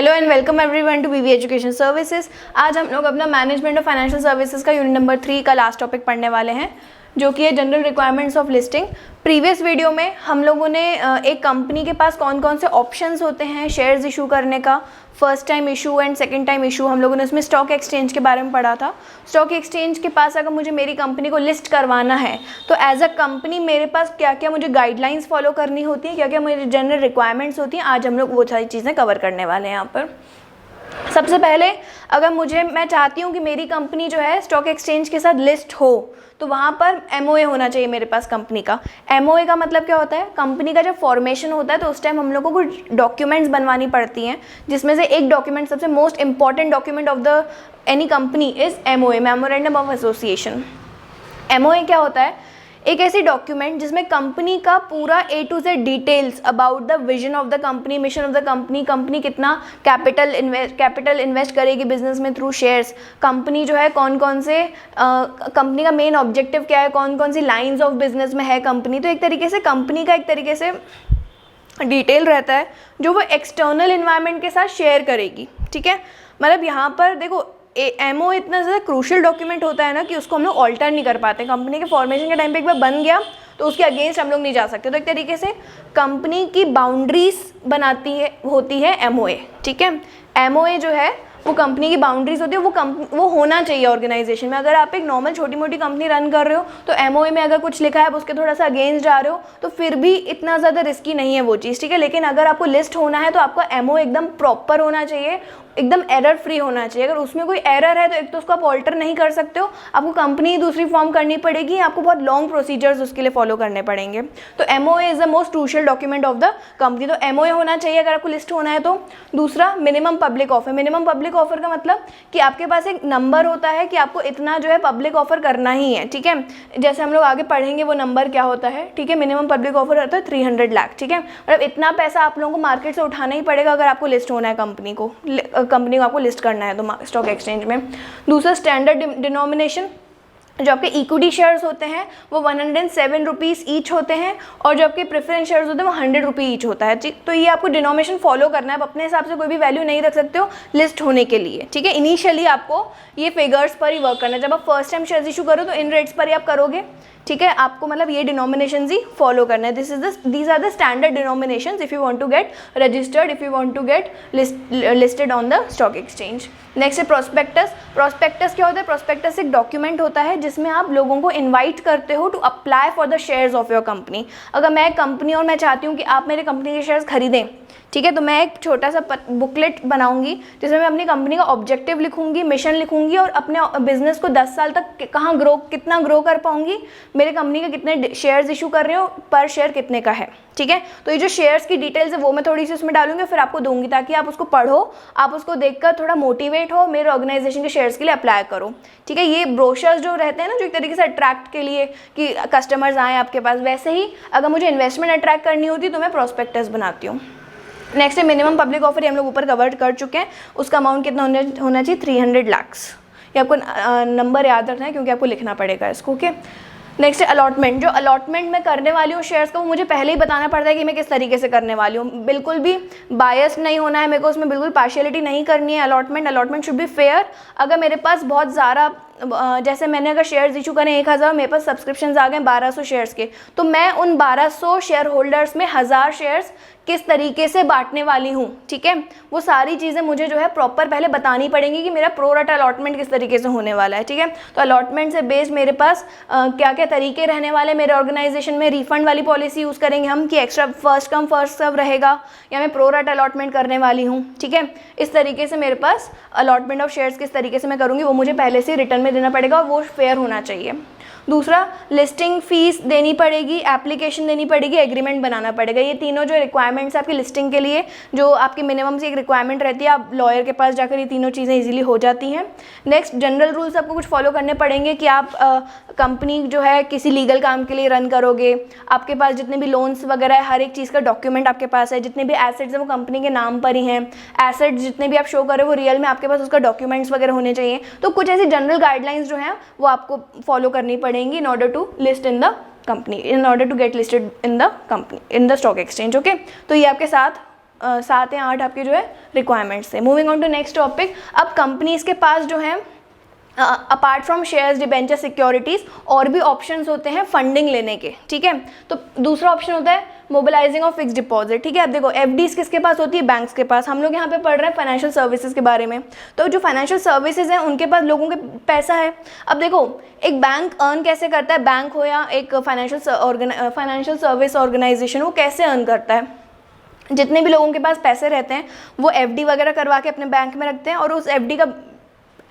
Hello and welcome everyone to BB education services. आज हम लोग अपना मैनेजमेंट ऑफ फाइनेंशियल सर्विसेज का यूनिट नंबर 3 का लास्ट टॉपिक पढ़ने वाले हैं, जो कि है general requirements of listing. Previous video में हम लोगों ने एक कंपनी के पास कौन कौन से ऑप्शंस होते हैं शेयर्स इशू करने का, first time issue and second time issue, हम लोगों ने उसमें स्टॉक एक्सचेंज के बारे में पढ़ा था। स्टॉक एक्सचेंज के पास अगर मुझे मेरी कंपनी को लिस्ट करवाना है तो एज अ कंपनी मेरे पास क्या क्या मुझे गाइडलाइंस फॉलो करनी होती है, क्या क्या मुझे जनरल रिक्वायरमेंट्स होती हैं। आज हम लोग वो सारी चीज़ें कवर करने वाले हैं यहाँ पर। सबसे पहले अगर मैं चाहती हूँ कि मेरी कंपनी जो है स्टॉक एक्सचेंज के साथ लिस्ट हो, तो वहाँ पर एमओए होना चाहिए मेरे पास कंपनी का। एमओए का मतलब क्या होता है? कंपनी का जब फॉर्मेशन होता है तो उस टाइम हम लोगों को कुछ डॉक्यूमेंट्स बनवानी पड़ती हैं, जिसमें से एक डॉक्यूमेंट, सबसे most important document of the any company is MOA, memorandum of association. MOA क्या होता है? एक ऐसी डॉक्यूमेंट जिसमें कंपनी का पूरा A to Z details about the vision of the company, mission of the company, company कितना कैपिटल इन्वेस्ट करेगी बिजनेस में थ्रू शेयर्स, कंपनी जो है कौन कौन से कंपनी का मेन ऑब्जेक्टिव क्या है, कौन कौन सी लाइंस ऑफ बिजनेस में है कंपनी। तो एक तरीके से कंपनी का एक तरीके से डिटेल रहता है जो वो एक्सटर्नल इन्वायरमेंट के साथ शेयर करेगी। ठीक है, मतलब यहाँ पर देखो एमओ इतना ज़्यादा क्रूशियल डॉक्यूमेंट होता है ना कि उसको हम लोग ऑल्टर नहीं कर पाते। कंपनी के फॉर्मेशन के टाइम पे एक बार बन गया तो उसके अगेंस्ट हम लोग नहीं जा सकते। तो एक तरीके से कंपनी की बाउंड्रीज होती है एमओए। ठीक है, एमओए जो है वो कंपनी की बाउंड्रीज होती है, वो होना चाहिए ऑर्गेनाइजेशन में। अगर आप एक नॉर्मल छोटी मोटी कंपनी रन कर रहे हो तो एमओए में अगर कुछ लिखा है आप उसके थोड़ा सा अगेंस्ट जा रहे हो तो फिर भी इतना ज़्यादा रिस्की नहीं है वो चीज़। ठीक है, लेकिन अगर आपको लिस्ट होना है तो आपका एमओए एकदम प्रॉपर होना चाहिए, एकदम एरर फ्री होना चाहिए। अगर उसमें कोई एरर है तो एक तो उसको आप ऑल्टर नहीं कर सकते हो, आपको कंपनी दूसरी फॉर्म करनी पड़ेगी, आपको बहुत लॉन्ग प्रोसीजर्स उसके लिए फॉलो करने पड़ेंगे। तो MOA is the most crucial document of the company. तो एमओए होना चाहिए अगर आपको लिस्ट होना है तो। दूसरा, minimum public offer. Minimum public offer का मतलब कि आपके पास एक नंबर होता है कि आपको इतना जो है पब्लिक ऑफर करना ही है। ठीक है, जैसे हम लोग आगे पढ़ेंगे वो नंबर क्या होता है। ठीक है, मिनिमम पब्लिक ऑफर होता है 300 लाख। ठीक है, मतलब इतना पैसा आप लोगों को मार्केट से उठाना ही पड़ेगा अगर आपको लिस्ट होना है कंपनी को आपको लिस्ट करना है तो स्टॉक एक्सचेंज में। दूसरा, स्टैंडर्ड डिनोमिनेशन। जो आपके इक्विटी शेयर्स होते हैं वो 107 रुपीज़ ईच होते हैं और जो आपके प्रेफरेंस शेयर्स होते हैं वो 100 रुपये ईच होता है। ठीक, तो ये आपको डिनोमिनेशन फॉलो करना है। आप अपने हिसाब से कोई भी वैल्यू नहीं रख सकते हो लिस्ट होने के लिए। ठीक है, इनिशियली आपको ये फिगर्स पर ही वर्क करना है। जब आप फर्स्ट टाइम शेयर्स इशू करो तो इन रेट्स पर ही आप करोगे। ठीक है, आपको मतलब ये डिनोमिनेशंस ही फॉलो करना है। These are the standard denominations if you want to get registered, if you want to get listed on the stock exchange. Next है प्रोस्पेक्टस। प्रोस्पेक्टस क्या होता है? प्रोस्पेक्टस एक डॉक्यूमेंट होता है जिसमें आप लोगों को इनवाइट करते हो to apply for the shares of your company. अगर मैं एक कंपनी और मैं चाहती हूँ कि आप मेरे कंपनी के शेयर्स खरीदें, ठीक है, तो मैं एक छोटा सा बुकलेट बनाऊंगी जिसमें मैं अपनी कंपनी का ऑब्जेक्टिव लिखूंगी, मिशन लिखूंगी और अपने बिजनेस को 10 साल तक कितना ग्रो कर पाऊंगी, मेरे कंपनी के कितने शेयर्स इशू कर रहे हो, पर शेयर कितने का है। ठीक है, तो ये जो शेयर्स की डिटेल्स है वो मैं थोड़ी सी उसमें डालूंगी, फिर आपको दूंगी ताकि आप उसको पढ़ो, आप उसको देखकर थोड़ा मोटिवेट हो, मेरे ऑर्गेनाइजेशन के शेयर्स के लिए अप्लाई करो। ठीक है, ये ब्रोशर्स जो रहते हैं ना, जो एक तरीके से अट्रैक्ट के लिए कि कस्टमर्स आए आपके पास, वैसे ही अगर मुझे इन्वेस्टमेंट अट्रैक्ट करनी होती तो मैं प्रोस्पेक्टस बनाती हूँ। नेक्स्ट है मिनिमम पब्लिक ऑफर, हम लोग ऊपर कवर कर चुके हैं। उसका अमाउंट कितना होना चाहिए? 300 लाख। ये आपको नंबर याद रखना है क्योंकि आपको लिखना पड़ेगा इसको। ओके, नेक्स्ट है अलॉटमेंट। जो अलॉटमेंट मैं करने वाली हूँ शेयर्स का वो मुझे पहले ही बताना पड़ता है कि मैं किस तरीके से करने वाली हूँ। बिल्कुल भी बायस नहीं होना है मेरे को, उसमें बिल्कुल पार्शियलिटी नहीं करनी है। Allotment should be fair. अगर मेरे पास बहुत ज़्यादा, जैसे मैंने अगर शेयर्स इशू करें 1000, मेरे पास सब्सक्रिप्शंस आ गए 1200 शेयर्स के, तो मैं उन 1200 शेयर होल्डर्स में 1000 शेयर्स किस तरीके से बांटने वाली हूँ। ठीक है, वो सारी चीज़ें मुझे जो है प्रॉपर पहले बतानी पड़ेंगी कि मेरा प्रोरेटा अलॉटमेंट किस तरीके से होने वाला है। ठीक है, तो अलॉटमेंट से बेस्ड मेरे पास क्या क्या तरीके रहने वाले मेरे ऑर्गेनाइजेशन में। रिफंड वाली पॉलिसी यूज़ करेंगे हम कि extra first come first serve रहेगा, या मैं प्रोरेटा अलॉटमेंट करने वाली हूँ। ठीक है, इस तरीके से मेरे पास अलॉटमेंट ऑफ शेयर्स किस तरीके से मैं करूँगी वो मुझे पहले से रिटर्न में देना पड़ेगा और वो फेयर होना चाहिए। दूसरा, लिस्टिंग फीस देनी पड़ेगी, एप्लीकेशन देनी पड़ेगी, एग्रीमेंट बनाना पड़ेगा। ये तीनों जो रिक्वायरमेंट्स आपकी लिस्टिंग के लिए, जो आपकी मिनिमम से एक रिक्वायरमेंट रहती है, आप लॉयर के पास जाकर ये तीनों चीज़ें इजीली हो जाती हैं। नेक्स्ट, जनरल रूल्स आपको कुछ फॉलो करने पड़ेंगे कि आप कंपनी जो है किसी लीगल काम के लिए रन करोगे, आपके पास जितने भी लोन्स वगैरह है हर एक चीज़ का डॉक्यूमेंट आपके पास है, जितने भी एसेट्स हैं वो कंपनी के नाम पर ही हैं, एसेट्स जितने भी आप शो कर रहे हो वो रियल में आपके पास उसका डॉक्यूमेंट्स वगैरह होने चाहिए। तो कुछ ऐसी जनरल गाइडलाइंस जो हैं वो आपको फॉलो करनी पड़ेंगी in order to list in the company, in order to get listed in the company, in the stock exchange. Okay, तो ये आपके साथ 7 या 8 आपके जो है रिक्वायरमेंट्स थे। Moving on to next topic, अब कंपनीज के पास जो है apart from shares, debenture, securities और भी ऑप्शंस होते हैं फंडिंग लेने के, ठीक है। तो दूसरा ऑप्शन होता है मोबिलाइजिंग ऑफ फिक्स डिपॉजिट, ठीक है। अब देखो एफडीज किसके पास होती है, बैंक्स के पास। हम लोग यहाँ पे पढ़ रहे हैं फाइनेंशियल सर्विसेज के बारे में, तो जो फाइनेंशियल सर्विसेज हैं उनके पास लोगों के पैसा है। अब देखो एक बैंक अर्न कैसे करता है, बैंक हो या एक फाइनेंशियल सर्विस ऑर्गेनाइजेशन हो, कैसे अर्न करता है, जितने भी लोगों के पास पैसे रहते हैं वो एफडी वगैरह करवा के अपने बैंक में रखते हैं। और उस एफडी का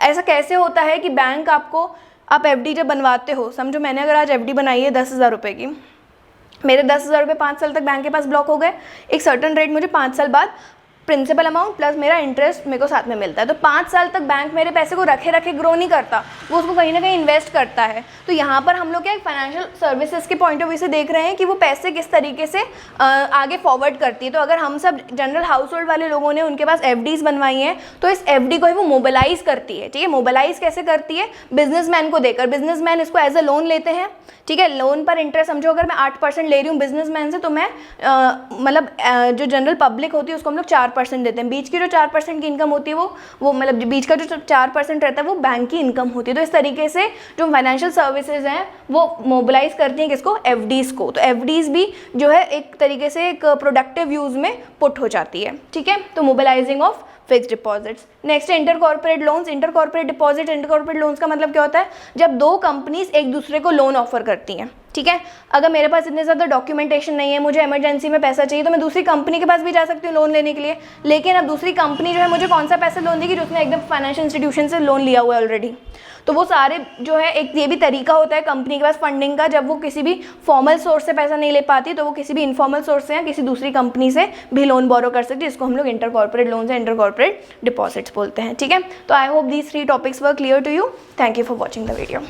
ऐसा कैसे होता है कि बैंक आपको, आप एफडी जब बनवाते हो, समझो मैंने अगर आज एफडी बनाई है 10,000 रुपये की, मेरे 10,000 रुपये 5 साल तक बैंक के पास ब्लॉक हो गए, एक सर्टन रेट मुझे 5 साल बाद प्रिंसिपल अमाउंट प्लस मेरा इंटरेस्ट मेरे को साथ में मिलता है। तो 5 साल तक बैंक मेरे पैसे को रखे रखे ग्रो नहीं करता, वो उसको कहीं ना कहीं इन्वेस्ट करता है। तो यहाँ पर हम लोग क्या एक फाइनेंशियल सर्विसेज के पॉइंट ऑफ व्यू से देख रहे हैं कि वो पैसे किस तरीके से आगे फॉरवर्ड करती है। तो अगर हम सब जनरल हाउस होल्ड वाले लोगों ने उनके पास एफडीज बनवाई हैं तो इस एफडी को ही वो मोबिलाइज करती है, ठीक है। मोबिलाइज कैसे करती है, बिजनेसमैन को देकर। बिजनेसमैन इसको एज अ लोन लेते हैं, ठीक है। लोन पर इंटरेस्ट, समझो अगर मैं 8% ले रही हूँ बिजनेसमैन से, तो मैं मतलब जो जनरल पब्लिक होती है उसको हम लोग 4% देते हैं। बीच की जो 4% की इनकम होती है वो मतलब बीच का जो 4% रहता है वो बैंक की इनकम होती है। तो इस तरीके से जो फाइनेंशियल सर्विसेज हैं वो मोबिलाइज करती हैं किसको, एफडीज को। तो एफडीज भी जो है एक तरीके से एक प्रोडक्टिव यूज में पुट हो जाती है, ठीक है। तो mobilizing of fixed deposits. Next है inter corporate loans, inter corporate deposit. Inter corporate loans का मतलब क्या होता है, जब 2 कंपनीज एक दूसरे को लोन ऑफर करती हैं, ठीक है। अगर मेरे पास इतने ज़्यादा डॉक्यूमेंटेशन नहीं है, मुझे इमरजेंसी में पैसा चाहिए, तो मैं दूसरी कंपनी के पास भी जा सकती हूँ लोन लेने के लिए। लेकिन अब दूसरी कंपनी जो है मुझे कौन सा पैसा लोन देगी, जो उसने एकदम फाइनेंशियल इंस्टीट्यूशन से लोन लिया हुआ है ऑलरेडी। तो वो सारे जो है एक ये भी तरीका होता है कंपनी के पास फंडिंग का, जब वो किसी भी फॉर्मल सोर्स से पैसा नहीं ले पाती तो वो किसी भी इनफॉर्मल सोर्स से या किसी दूसरी कंपनी से भी लोन बोरो कर सकती है, जिसको हम लोग इंटर कॉर्पोरेट लोन्स या इंटर कॉर्पोरेट डिपॉजिट्स बोलते हैं, ठीक है। तो I hope these 3 topics were clear to you. Thank you for watching the video.